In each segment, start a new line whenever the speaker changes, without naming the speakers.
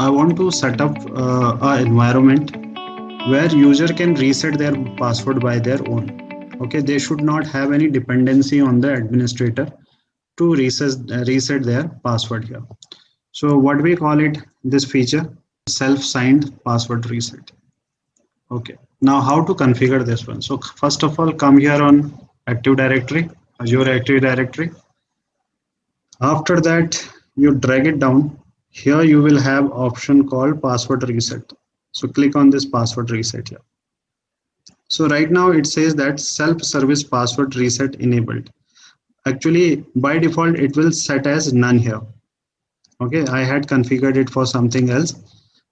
I want to set up an environment where user can reset their password by their own. Okay, they should not have any dependency on the administrator to reset their password here. So what we call it, this feature, self-signed password reset. Okay, now how to configure this one? So first of all, come here on Active Directory, Azure Active Directory. After that, you drag it down. Here you will have option called password reset. So click on this password reset here. So right now it says that self-service password reset enabled. Actually, by default, it will set as none here. Okay, I had configured it for something else.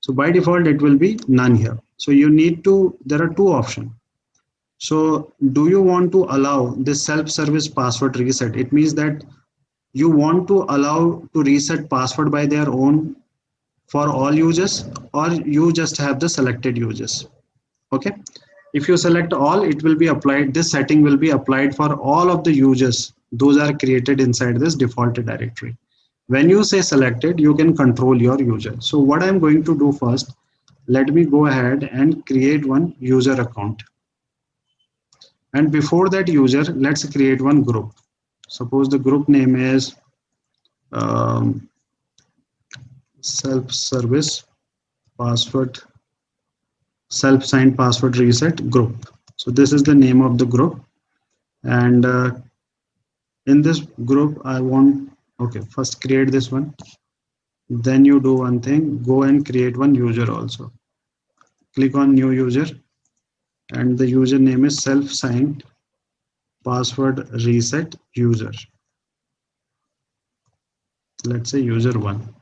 So by default, it will be none here. So you need to, there are two options. So do you want to allow this self-service password reset? It means that you want to allow to reset password by their own for all users, or you just have the selected users. Okay, if you select all, it will be applied, this setting will be applied for all of the users those are created inside this default directory. When you say selected, you can control your user. So what I'm going to do first, let me go ahead and create one user account. And before that user, let's create one group. Suppose the group name is self-service password, self-signed password reset group. So this is the name of the group. And in this group, I want, okay, first create this one. Then you do one thing, go and create one user also. Click on new user, and the username is self-signed password reset user. Let's say user 1.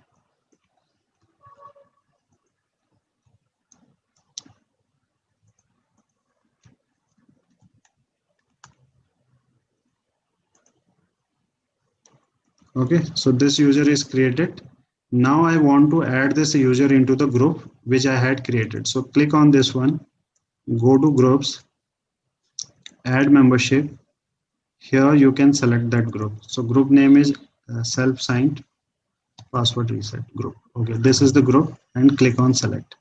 Okay, so this user is created. Now I want to add this user into the group which I had created. So click on this one, go to groups, add membership. Here you can select that group. So group name is self-signed password reset group. Okay, this is the group, and click on select.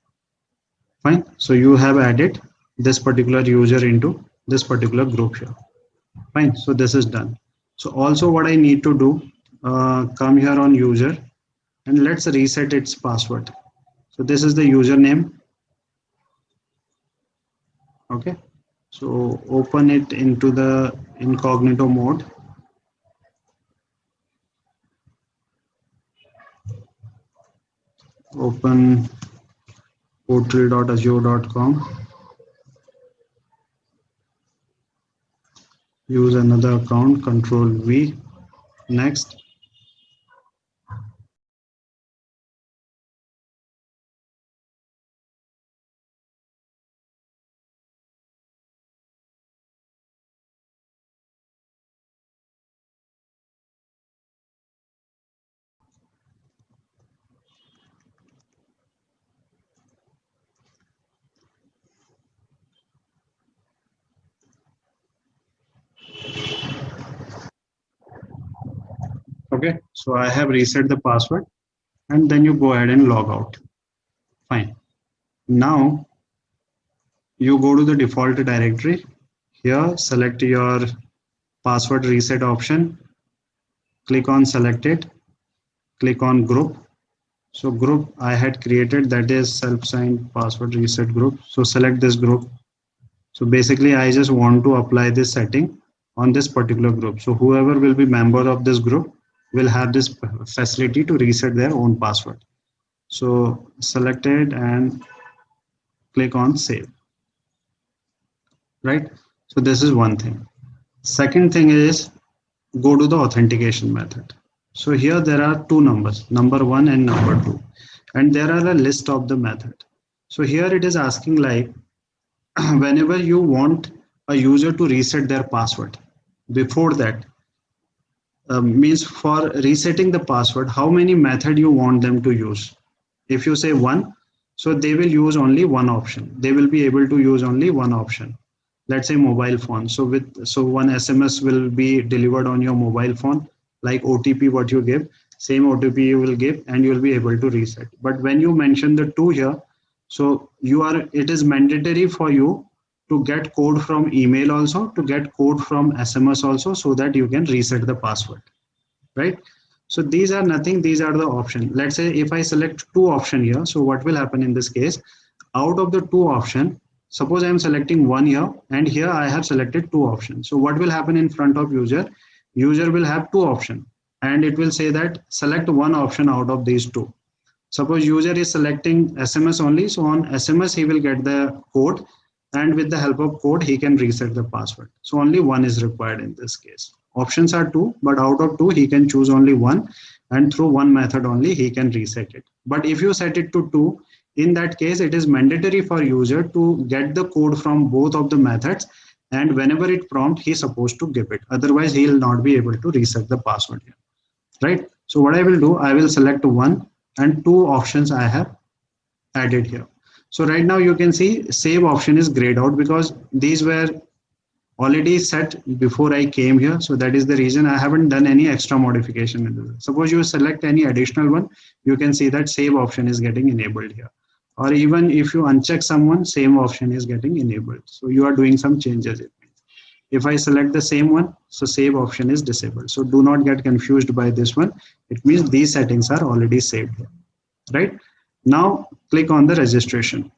Fine. So you have added this particular user into this particular group here. Fine. So this is done. So also what I need to do, come here on user, and let's reset its password. So this is the username. Okay. So open it into the incognito mode. Open portal.azure.com. Use another account, Control V. Next. Okay, so I have reset the password, and then you go ahead and log out. Fine. Now you go to the default directory. Here, select your password reset option. Click on selected. Click on group. So group I had created, that is self-signed password reset group. So select this group. So basically I just want to apply this setting on this particular group. So whoever will be member of this group will have this facility to reset their own password. So select it and click on save. Right? So this is one thing. Second thing is go to the authentication method. So here there are two numbers, number 1 and number 2, and there are a list of the method. So here it is asking like whenever you want a user to reset their password, before that means for resetting the password, how many method you want them to use. If you say 1, so they will use only one option. They will be able to use only one option. Let's say mobile phone. So one SMS will be delivered on your mobile phone, like OTP what you give, same OTP you will give, and you will be able to reset. But when you mention the 2 here, so it is mandatory for you to get code from email also, to get code from SMS also, so that you can reset the password, right? So these are nothing, these are the option. Let's say if I select 2 option here, so what will happen in this case? Out of the 2 option, suppose I am selecting 1 here, and here I have selected 2 options. So what will happen in front of user? User will have 2 option, and it will say that select one option out of these 2. Suppose user is selecting SMS only, so on SMS he will get the code, and with the help of code he can reset the password. So only one is required in this case. Options are 2, but out of 2 he can choose only one, and through one method only he can reset it. But if you set it to 2, in that case it is mandatory for user to get the code from both of the methods, and whenever it prompt he's supposed to give it, otherwise he will not be able to reset the password here, right? So what I will do, I will select one, and 2 options I have added here. So right now you can see save option is grayed out because these were already set before I came here. So that is the reason I haven't done any extra modification. Suppose you select any additional one, you can see that save option is getting enabled here. Or even if you uncheck someone, same option is getting enabled. So you are doing some changes. If I select the same one, so save option is disabled. So do not get confused by this one. It means these settings are already saved here, right? Now click on the registration.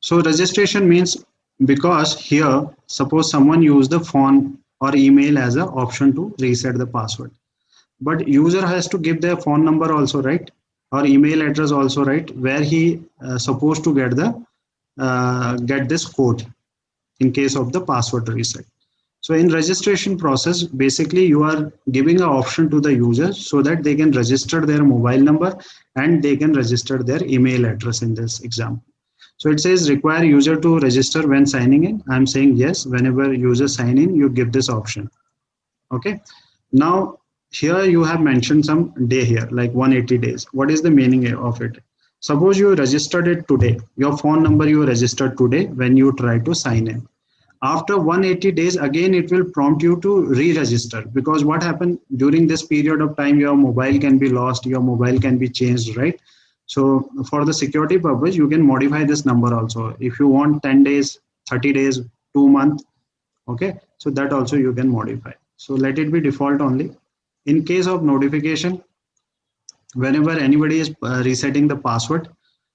So registration means, because here suppose someone used the phone or email as an option to reset the password, but user has to give their phone number also, right? Or email address also, right? Where he supposed to get this code in case of the password reset. So in registration process, basically you are giving an option to the user so that they can register their mobile number and they can register their email address in this example. So it says require user to register when signing in. I'm saying yes. Whenever user sign in, you give this option. Okay. Now here you have mentioned some day here, like 180 days. What is the meaning of it? Suppose you registered it today. Your phone number you registered today when you try to sign in. After 180 days, again it will prompt you to re-register, because what happened during this period of time, your mobile can be lost, your mobile can be changed, right? So for the security purpose, you can modify this number also. If you want 10 days, 30 days, 2 months, okay, so that also you can modify. So let it be default only. In case of notification, whenever anybody is resetting the password,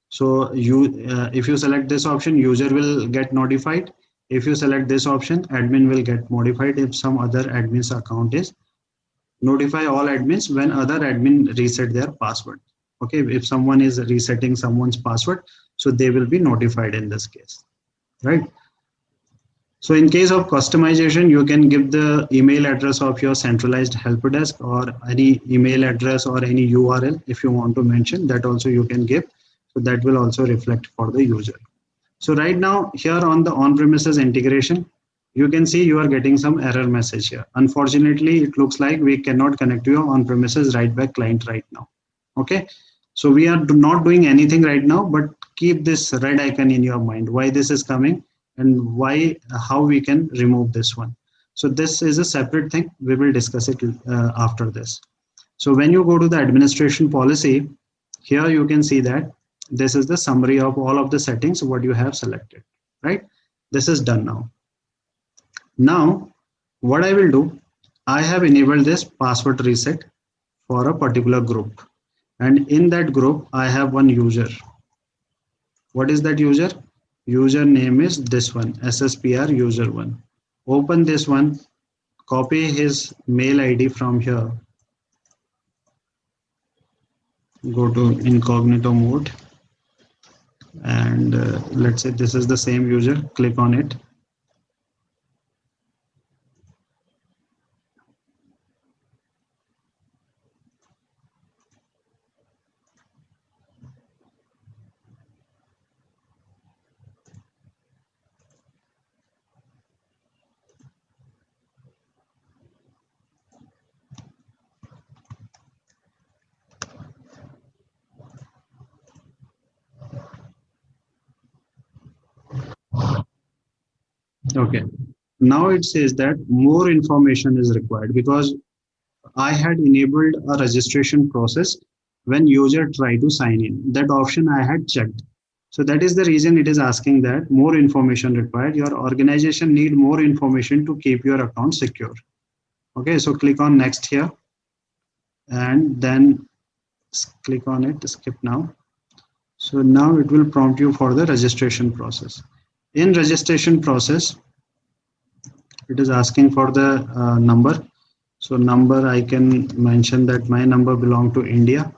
so if you select this option, user will get notified. If you select this option, admin will get notified if some other admin's account is. Notify all admins when other admin reset their password. Okay, if someone is resetting someone's password, so they will be notified in this case, right? So in case of customization, you can give the email address of your centralized help desk or any email address or any URL if you want to mention that also you can give. So that will also reflect for the user. So right now here on the on-premises integration, you can see you are getting some error message here. Unfortunately, it looks like we cannot connect to your on-premises Writeback client right now. Okay, so we are not doing anything right now, but keep this red icon in your mind, why this is coming and how we can remove this one. So this is a separate thing. We will discuss it after this. So when you go to the administration policy, here you can see that this is the summary of all of the settings, what you have selected, right? This is done now. Now, what I will do, I have enabled this password reset for a particular group. And in that group, I have one user. What is that user? User name is this one, SSPR user1. Open this one, copy his mail ID from here. Go to incognito mode. And let's say this is the same user, click on it. Okay, now it says that more information is required because I had enabled a registration process when user try to sign in. That option I had checked. So that is the reason it is asking that more information required. Your organization need more information to keep your account secure. Okay, so click on next here and then click on it, skip now. So now it will prompt you for the registration process. In registration process, it is asking for the number. So number, I can mention that my number belong to India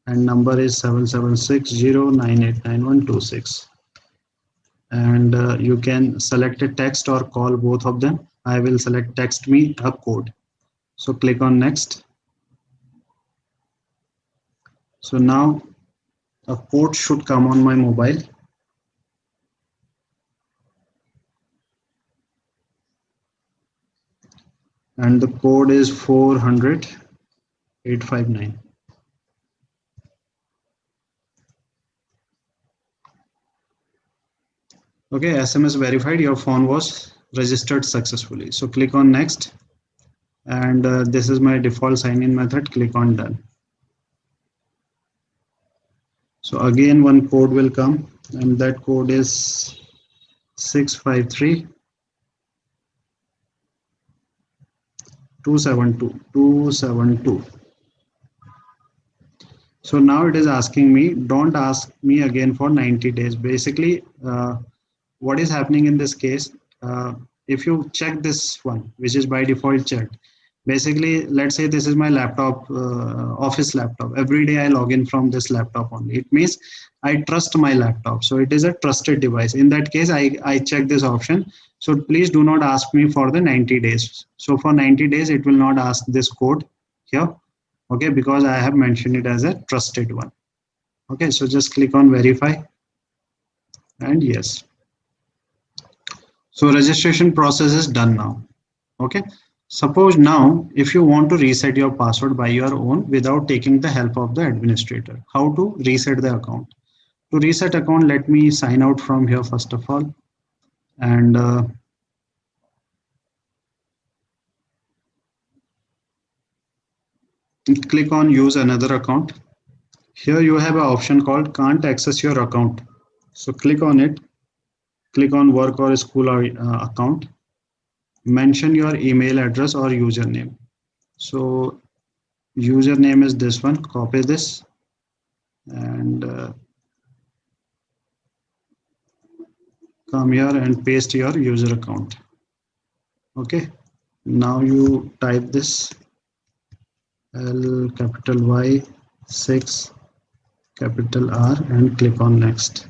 and number is 7760989126. And you can select a text or call both of them. I will select text me a code. So click on next. So now a code should come on my mobile. And the code is 400859. Okay, SMS verified, your phone was registered successfully. So click on next. And this is my default sign-in method. Click on done. So again, one code will come, and that code is 653 272. So now it is asking me, don't ask me again for 90 days. Basically, what is happening in this case, if you check this one, which is by default checked, basically, let's say this is my laptop, office laptop. Every day I log in from this laptop only. It means I trust my laptop. So it is a trusted device. In that case, I check this option. So please do not ask me for the 90 days. So for 90 days, it will not ask this code here. Okay, because I have mentioned it as a trusted one. Okay, so just click on verify and yes. So registration process is done now. Okay, suppose now if you want to reset your password by your own without taking the help of the administrator, how to reset the account? To reset account, let me sign out from here first of all, and click on use another account. Here you have an option called can't access your account. So click on it, click on work or school or, account, mention your email address or username. So username is this one, copy this and come here and paste your user account. Okay, now you type this L capital Y 6 capital R and click on next.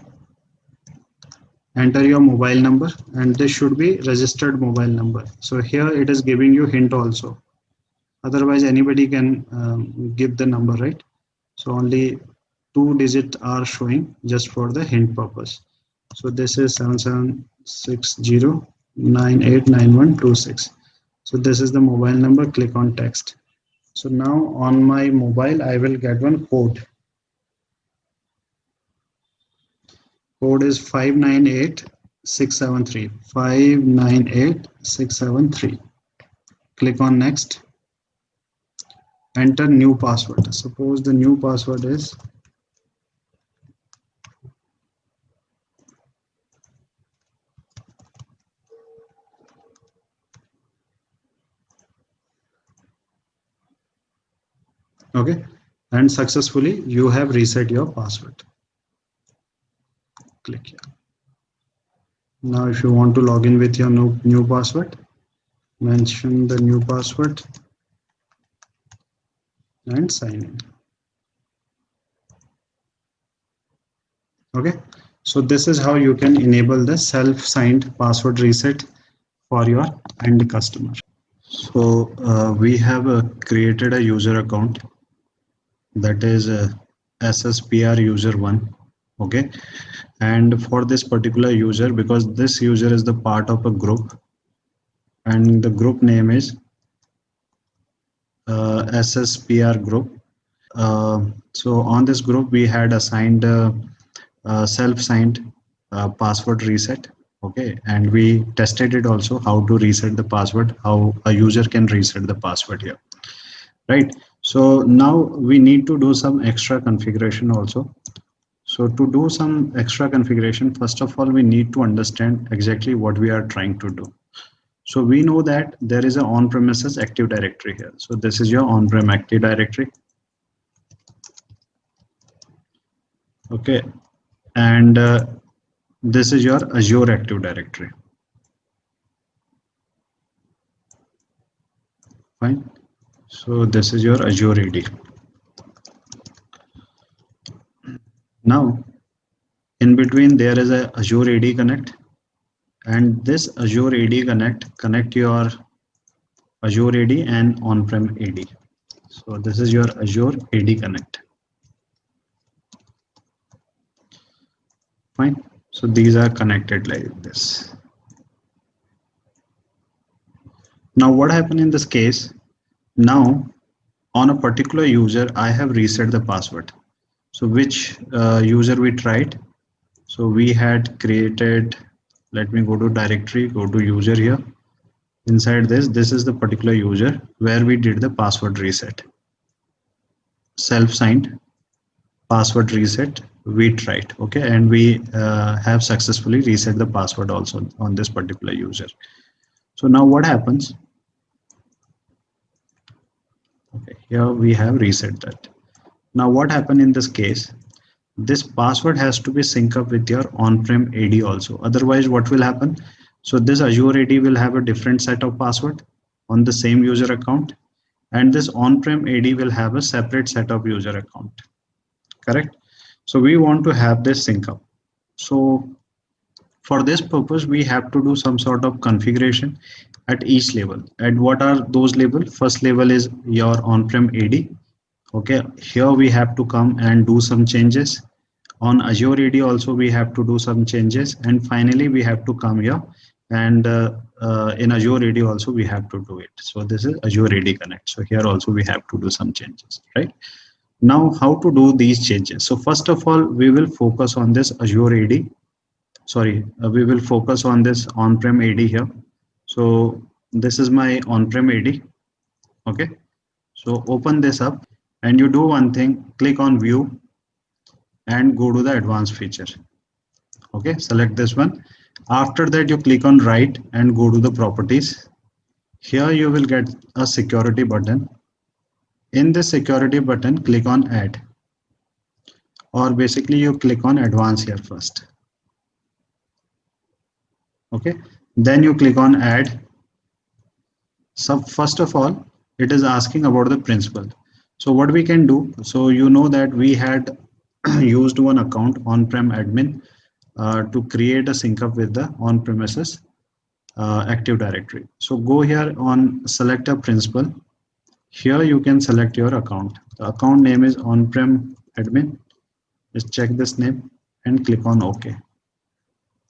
Enter your mobile number and this should be registered mobile number. So here it is giving you hint also. Otherwise anybody can give the number, right? So only 2 digits are showing just for the hint purpose. So this is 7760989126. So this is the mobile number. Click on text. So now on my mobile I will get one code. Code is 598673. 598673. Click on next. Enter new password. Suppose the new password is okay, and successfully you have reset your password. Click here. Now if you want to log in with your new password, mention the new password and sign in. Okay, so this is how you can enable the self-signed password reset for your end customer. So we have created a user account, that is SSPR user 1. Okay, and for this particular user, because this user is the part of a group and the group name is SSPR group. So on this group we had assigned self-signed password reset. Okay, and we tested it also how to reset the password, how a user can reset the password here. right? So now we need to do some extra configuration also. So to do some extra configuration, first of all, we need to understand exactly what we are trying to do. So we know that there is an on-premises Active Directory here. So this is your on-prem Active Directory. Okay. And this is your Azure Active Directory. Fine. So this is your Azure AD. Now, in between there is a Azure AD Connect, and this Azure AD connect your Azure AD and on-prem AD. So this is your Azure AD Connect. Fine. So these are connected like this. Now what happened in this case? Now on a particular user, I have reset the password. So which user we tried? So we had created, let me go to directory, go to user here. Inside this is the particular user where we did the password reset. Self-signed password reset we tried, okay, and we have successfully reset the password also on this particular user. So now what happens? Okay, here we have reset that. Now what happened in this case? This password has to be synced up with your on-prem AD also. Otherwise, what will happen? So this Azure AD will have a different set of password on the same user account, and this on-prem AD will have a separate set of user account. Correct? So we want to have this sync up. So for this purpose, we have to do some sort of configuration at each level. And what are those levels? First level is your on-prem AD. Okay, here we have to come and do some changes. On Azure AD also we have to do some changes, and finally we have to come here and in Azure AD also we have to do it. So this is Azure AD Connect. So here also we have to do some changes, right? Now how to do these changes? So first of all, we will focus on this Azure AD. Sorry, we will focus on this on-prem AD here. So this is my on-prem AD. Okay, so open this up and you do one thing, click on view and go to the advanced feature. Okay, select this one. After that, you click on write and go to the properties. Here you will get a security button. In the security button, click on add, or basically you click on advanced here first. Okay, then you click on add. So first of all, it is asking about the principal. So what we can do, so you know that we had used one account on-prem admin to create a sync up with the on-premises Active Directory. So go here on select a principal. Here you can select your account. The account name is on-prem admin. Just check this name and click on OK.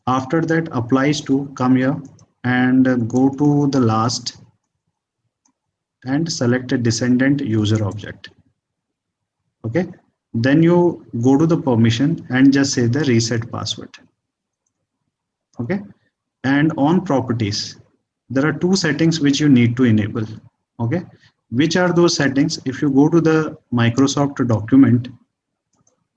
After that, applies to, come here and go to the last and select a descendant user object. Okay, then you go to the permission and just say the reset password. Okay, and on properties there are two settings which you need to enable. Okay, which are those settings? If you go to the Microsoft document,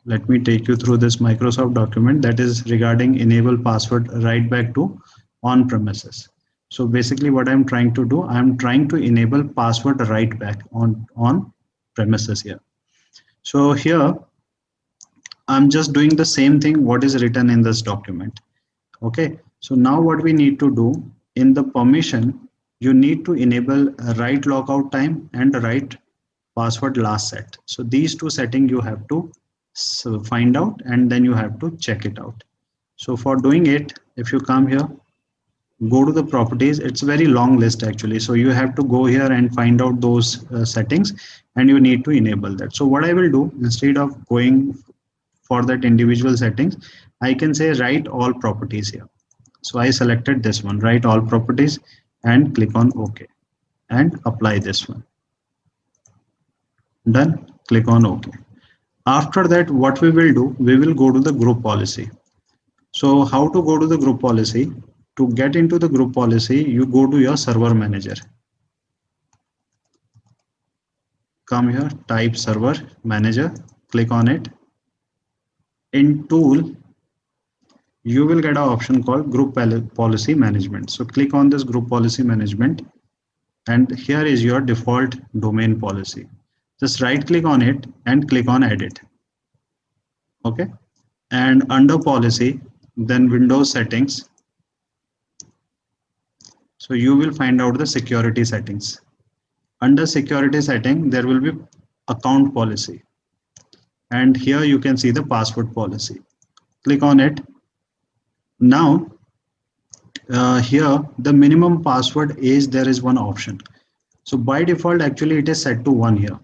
let me take you through this Microsoft document that is regarding enable password writeback to on premises. So basically what I'm trying to do, I'm trying to enable password writeback on premises here. So here I'm just doing the same thing what is written in this document. Okay, so now what we need to do in the permission, you need to enable a write logout time and a write password last set. So these two settings you have to find out and then you have to check it out. So for doing it, if you come here, go to the properties, it's very long list actually. So you have to go here and find out those settings and you need to enable that. So what I will do, instead of going for that individual settings, I can say write all properties here. So I selected this one, write all properties, and click on OK and apply this one. Done, click on OK. After that, what we will do, we will go to the group policy. So how to go to the group policy? To get into the group policy, you go to your server manager. come here, type server manager, click on it. In tool, you will get an option called group policy management. So click on this group policy management, and here is your default domain policy. Just right click on it and click on edit. Okay. And under policy, then Windows settings. So you will find out the security settings. Under security setting, there will be account policy. And here you can see the password policy. Click on it. Now, here the minimum password is, there is one option. So by default, actually it is set to 1 here,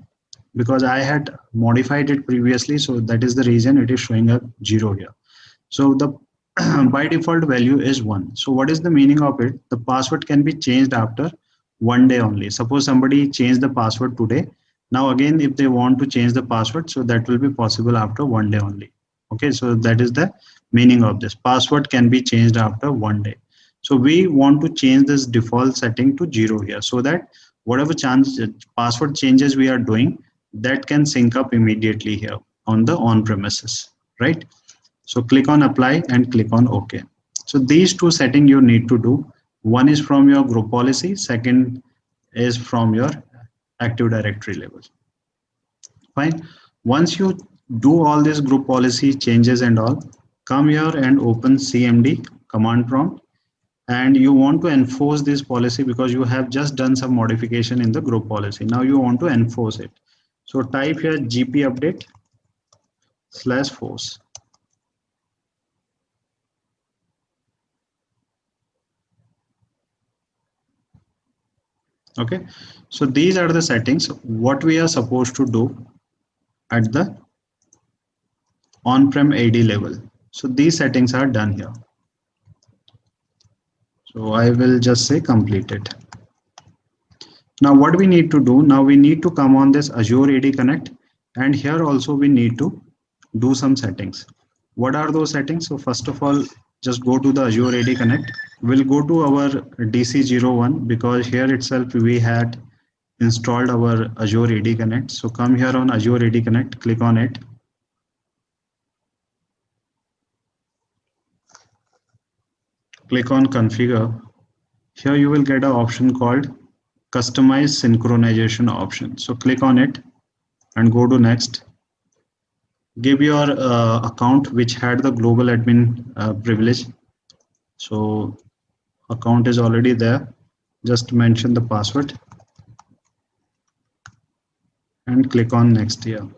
because I had modified it previously. So that is the reason it is showing up 0 here. So the by default value is 1. So what is the meaning of it? The password can be changed after 1 day only. Suppose somebody changed the password today. Now again, if they want to change the password, so that will be possible after 1 day only. Okay, so that is the meaning of this. Password can be changed after 1 day. So we want to change this default setting to 0 here, so that whatever password changes we are doing, that can sync up immediately here on the on-premises, right? So click on apply and click on OK. So these two settings you need to do. One is from your group policy, second is from your Active Directory level. Fine. Once you do all this group policy changes and all, come here and open CMD command prompt, and you want to enforce this policy because you have just done some modification in the group policy. Now you want to enforce it. So type here gp update /force. Okay, so these are the settings what we are supposed to do at the on-prem AD level. So these settings are done here. So I will just say completed. Now what we need to do, now we need to come on this Azure AD Connect, and here also we need to do some settings. What are those settings? So first of all, just go to the Azure AD Connect. We'll go to our DC01 because here itself we had installed our Azure AD Connect. So come here on Azure AD Connect, click on it. Click on configure. Here you will get an option called customize synchronization option. So click on it and go to next. Give your account which had the global admin privilege. So account is already there. Just mention the password and click on next here.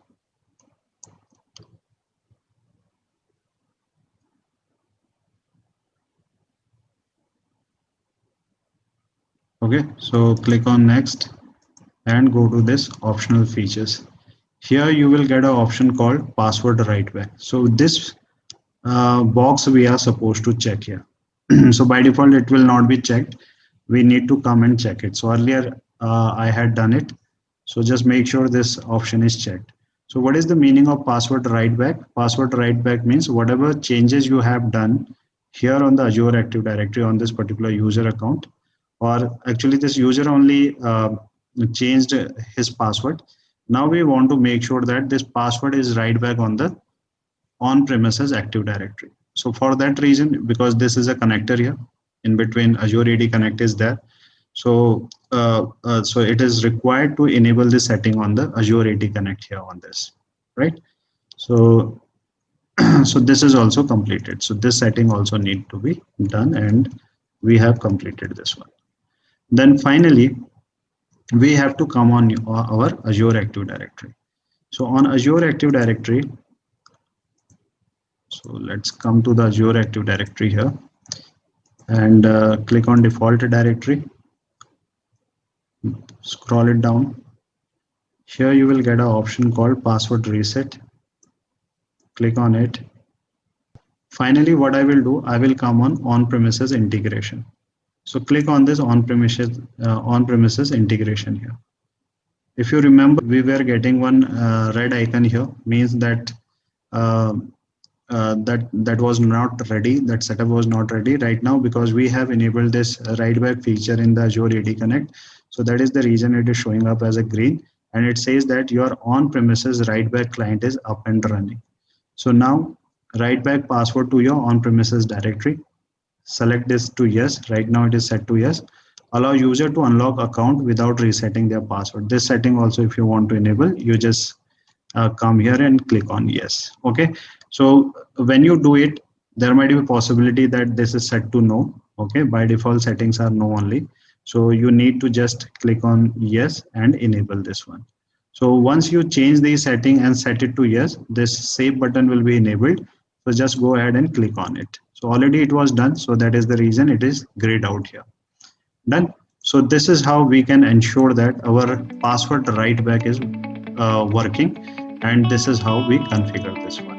Okay, so click on next and go to this optional features. Here you will get an option called password writeback. So this box we are supposed to check here. So by default it will not be checked. We need to come and check it. So earlier I had done it. So just make sure this option is checked. So what is the meaning of password writeback? Password writeback means whatever changes you have done here on the Azure Active Directory on this particular user account, or actually this user only changed his password. Now we want to make sure that this password is write back on the on-premises Active Directory. So for that reason, because this is a connector here in between, Azure AD Connect is there. So so it is required to enable this setting on the Azure AD Connect here on this, right? So so this is also completed. So this setting also need to be done, and we have completed this one. Then finally, we have to come on our Azure Active Directory. So on Azure Active Directory, so let's come to the Azure Active Directory here and click on default directory. Scroll it down. Here you will get an option called password reset. Click on it. Finally, what I will do, I will come on premises integration. So click on this on-premises integration here. If you remember, we were getting one red icon here, means that that was not ready, that setup was not ready right now, because we have enabled this write back feature in the Azure AD Connect. So that is the reason it is showing up as a green. and it says that your on-premises Writeback client is up and running. So now write back password to your on-premises directory. Select this to yes. Right now it is set to yes. Allow user to unlock account without resetting their password. This setting also, if you want to enable, you just come here and click on yes. Okay. So when you do it, there might be a possibility that this is set to no. Okay. By default settings are no only. So you need to just click on yes and enable this one. So once you change the setting and set it to yes, this save button will be enabled. So just go ahead and click on it. So already it was done. So that is the reason it is grayed out here. Done. So this is how we can ensure that our password write back is working. And this is how we configure this one.